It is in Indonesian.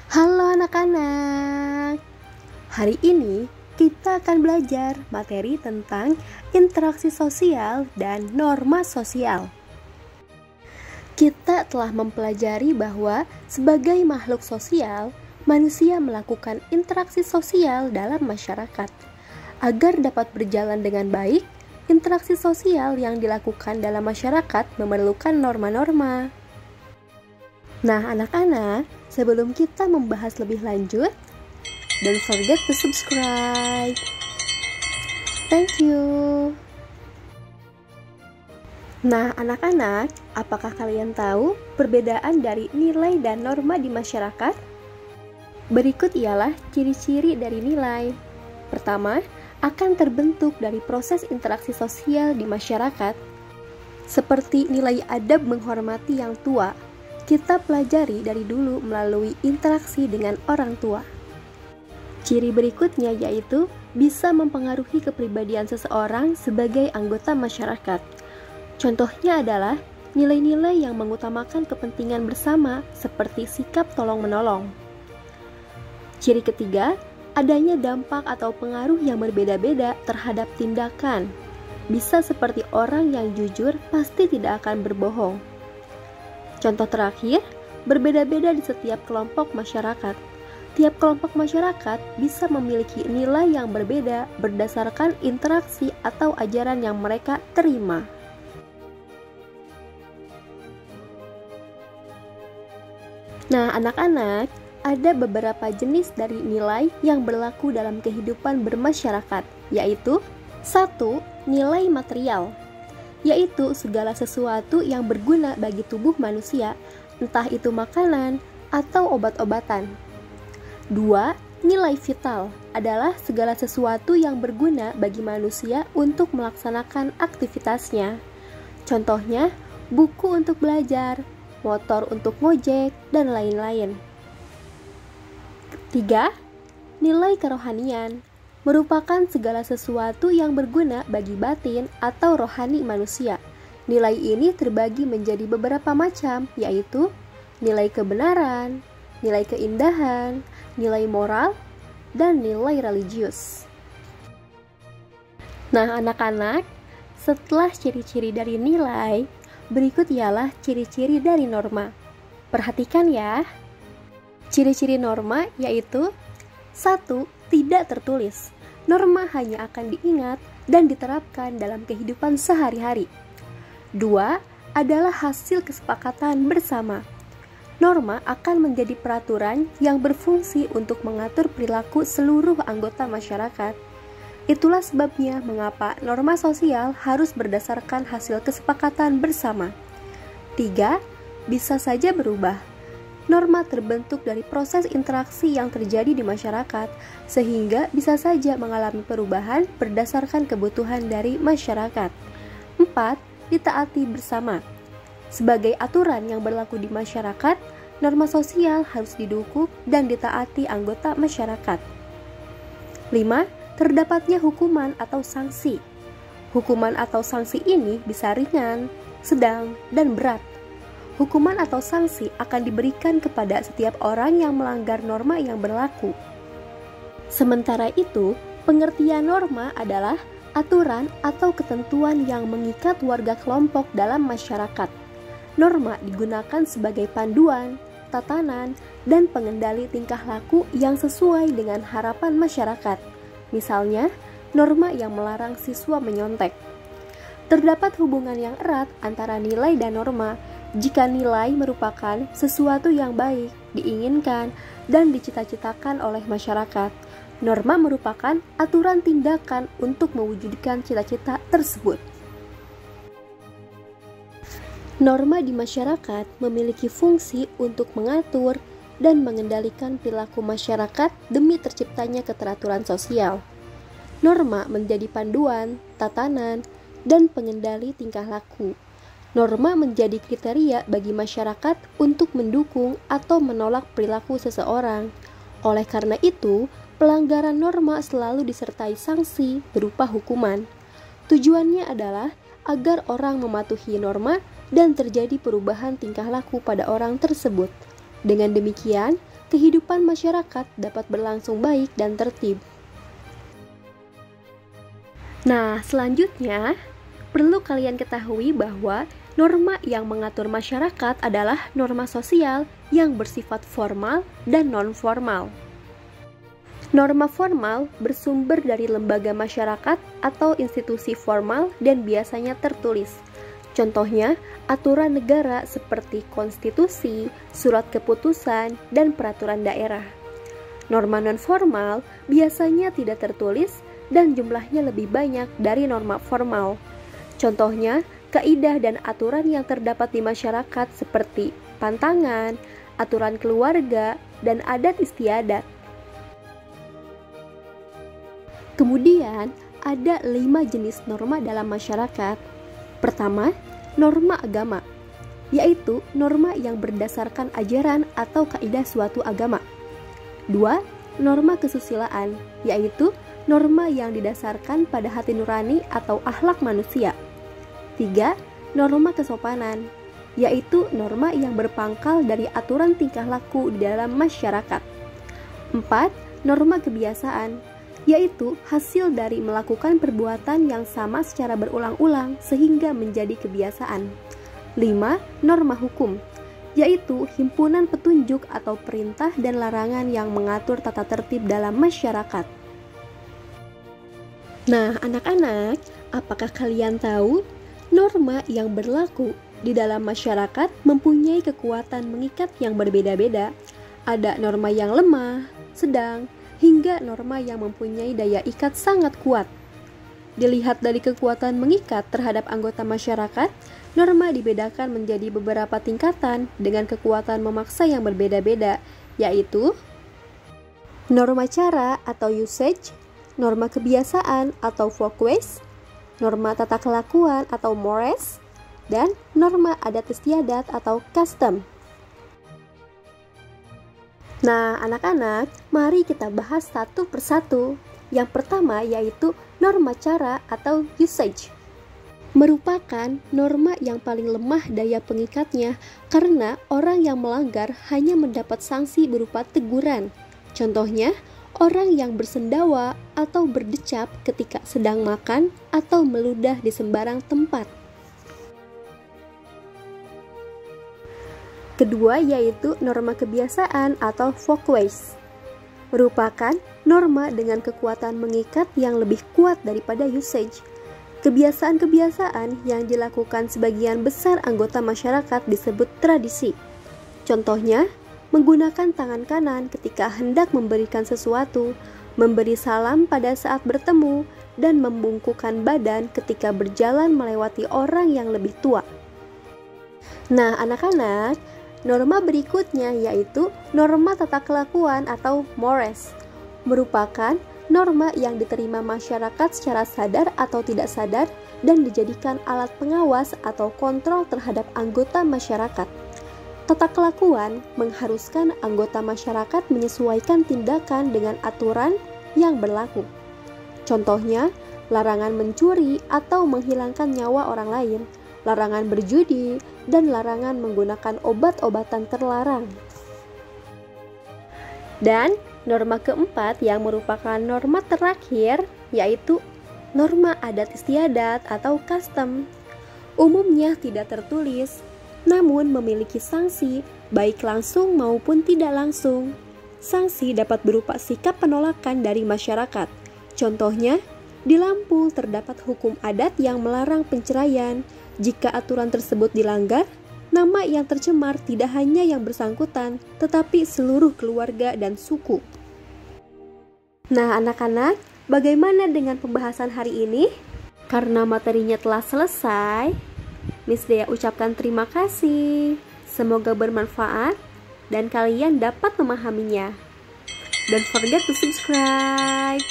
Halo anak-anak, hari ini kita akan belajar materi tentang interaksi sosial dan norma sosial. Kita telah mempelajari bahwa sebagai makhluk sosial, manusia melakukan interaksi sosial dalam masyarakat. Agar dapat berjalan dengan baik, interaksi sosial yang dilakukan dalam masyarakat memerlukan norma-norma. Nah, anak-anak, sebelum kita membahas lebih lanjut, don't forget to subscribe. Thank you. Nah, anak-anak, apakah kalian tahu perbedaan dari nilai dan norma di masyarakat? Berikut ialah ciri-ciri dari nilai. Pertama, akan terbentuk dari proses interaksi sosial di masyarakat, seperti nilai adab menghormati yang tua. Kita pelajari dari dulu melalui interaksi dengan orang tua. Ciri berikutnya yaitu bisa mempengaruhi kepribadian seseorang sebagai anggota masyarakat. Contohnya adalah nilai-nilai yang mengutamakan kepentingan bersama seperti sikap tolong-menolong. Ciri ketiga, adanya dampak atau pengaruh yang berbeda-beda terhadap tindakan. Bisa seperti orang yang jujur pasti tidak akan berbohong. Contoh terakhir, berbeda-beda di setiap kelompok masyarakat. Tiap kelompok masyarakat bisa memiliki nilai yang berbeda berdasarkan interaksi atau ajaran yang mereka terima. Nah, anak-anak, ada beberapa jenis dari nilai yang berlaku dalam kehidupan bermasyarakat, yaitu 1. Nilai material, yaitu segala sesuatu yang berguna bagi tubuh manusia, entah itu makanan atau obat-obatan. 2. Nilai vital adalah segala sesuatu yang berguna bagi manusia untuk melaksanakan aktivitasnya. Contohnya, buku untuk belajar, motor untuk ngojek, dan lain-lain. 3. Nilai kerohanian merupakan segala sesuatu yang berguna bagi batin atau rohani manusia. Nilai ini terbagi menjadi beberapa macam, yaitu nilai kebenaran, nilai keindahan, nilai moral, dan nilai religius. Nah, anak-anak, setelah ciri-ciri dari nilai, berikut ialah ciri-ciri dari norma. Perhatikan ya. Ciri-ciri norma yaitu 1. Tidak tertulis. Norma hanya akan diingat dan diterapkan dalam kehidupan sehari-hari. 2. Adalah hasil kesepakatan bersama. Norma akan menjadi peraturan yang berfungsi untuk mengatur perilaku seluruh anggota masyarakat. Itulah sebabnya mengapa norma sosial harus berdasarkan hasil kesepakatan bersama. 3. Bisa saja berubah. Norma terbentuk dari proses interaksi yang terjadi di masyarakat, sehingga bisa saja mengalami perubahan berdasarkan kebutuhan dari masyarakat. 4. Ditaati bersama. Sebagai aturan yang berlaku di masyarakat, norma sosial harus didukung dan ditaati anggota masyarakat. 5. Terdapatnya hukuman atau sanksi. Hukuman atau sanksi ini bisa ringan, sedang, dan berat. Hukuman atau sanksi akan diberikan kepada setiap orang yang melanggar norma yang berlaku. Sementara itu, pengertian norma adalah aturan atau ketentuan yang mengikat warga kelompok dalam masyarakat. Norma digunakan sebagai panduan, tatanan, dan pengendali tingkah laku yang sesuai dengan harapan masyarakat. Misalnya, norma yang melarang siswa menyontek. Terdapat hubungan yang erat antara nilai dan norma. Jika nilai merupakan sesuatu yang baik, diinginkan, dan dicita-citakan oleh masyarakat, norma merupakan aturan tindakan untuk mewujudkan cita-cita tersebut. Norma di masyarakat memiliki fungsi untuk mengatur dan mengendalikan perilaku masyarakat demi terciptanya keteraturan sosial. Norma menjadi panduan, tatanan, dan pengendali tingkah laku. Norma menjadi kriteria bagi masyarakat untuk mendukung atau menolak perilaku seseorang. Oleh karena itu, pelanggaran norma selalu disertai sanksi berupa hukuman. Tujuannya adalah agar orang mematuhi norma dan terjadi perubahan tingkah laku pada orang tersebut. Dengan demikian, kehidupan masyarakat dapat berlangsung baik dan tertib. Nah, selanjutnya, perlu kalian ketahui bahwa norma yang mengatur masyarakat adalah norma sosial yang bersifat formal dan non-formal. Norma formal bersumber dari lembaga masyarakat atau institusi formal dan biasanya tertulis. Contohnya, aturan negara seperti konstitusi, surat keputusan, dan peraturan daerah. Norma non-formal biasanya tidak tertulis dan jumlahnya lebih banyak dari norma formal. Contohnya, kaidah dan aturan yang terdapat di masyarakat seperti pantangan, aturan keluarga, dan adat istiadat. Kemudian, ada 5 jenis norma dalam masyarakat. Pertama, norma agama, yaitu norma yang berdasarkan ajaran atau kaidah suatu agama. 2. Norma kesusilaan, yaitu norma yang didasarkan pada hati nurani atau akhlak manusia. 3. Norma kesopanan, yaitu norma yang berpangkal dari aturan tingkah laku di dalam masyarakat. 4. Norma kebiasaan, yaitu hasil dari melakukan perbuatan yang sama secara berulang-ulang sehingga menjadi kebiasaan. 5. Norma hukum, yaitu himpunan petunjuk atau perintah dan larangan yang mengatur tata tertib dalam masyarakat. Nah, anak-anak, apakah kalian tahu norma yang berlaku di dalam masyarakat mempunyai kekuatan mengikat yang berbeda-beda? Ada norma yang lemah, sedang, hingga norma yang mempunyai daya ikat sangat kuat. Dilihat dari kekuatan mengikat terhadap anggota masyarakat, norma dibedakan menjadi beberapa tingkatan dengan kekuatan memaksa yang berbeda-beda, yaitu norma cara atau usage, norma kebiasaan atau folkways, norma tata kelakuan atau mores, dan norma adat istiadat atau custom. Nah, anak-anak, mari kita bahas satu persatu. Yang pertama yaitu norma cara atau usage. Merupakan norma yang paling lemah daya pengikatnya karena orang yang melanggar hanya mendapat sanksi berupa teguran. Contohnya, orang yang bersendawa atau berdecap ketika sedang makan atau meludah di sembarang tempat. Kedua yaitu norma kebiasaan atau folkways. Merupakan norma dengan kekuatan mengikat yang lebih kuat daripada usage. Kebiasaan-kebiasaan yang dilakukan sebagian besar anggota masyarakat disebut tradisi. Contohnya, menggunakan tangan kanan ketika hendak memberikan sesuatu, memberi salam pada saat bertemu, dan membungkukkan badan ketika berjalan melewati orang yang lebih tua. Nah, anak-anak, norma berikutnya yaitu norma tata kelakuan atau mores. Merupakan norma yang diterima masyarakat secara sadar atau tidak sadar dan dijadikan alat pengawas atau kontrol terhadap anggota masyarakat. Tata kelakuan mengharuskan anggota masyarakat menyesuaikan tindakan dengan aturan yang berlaku. Contohnya, larangan mencuri atau menghilangkan nyawa orang lain, larangan berjudi, dan larangan menggunakan obat-obatan terlarang. Dan norma keempat yang merupakan norma terakhir yaitu norma adat istiadat atau custom. Umumnya tidak tertulis, namun memiliki sanksi, baik langsung maupun tidak langsung. Sanksi dapat berupa sikap penolakan dari masyarakat. Contohnya, di Lampung terdapat hukum adat yang melarang penceraian. Jika aturan tersebut dilanggar, nama yang tercemar tidak hanya yang bersangkutan, tetapi seluruh keluarga dan suku. Nah, anak-anak, bagaimana dengan pembahasan hari ini? Karena materinya telah selesai, Miss Dea ucapkan terima kasih. Semoga bermanfaat dan kalian dapat memahaminya. Don't forget to subscribe.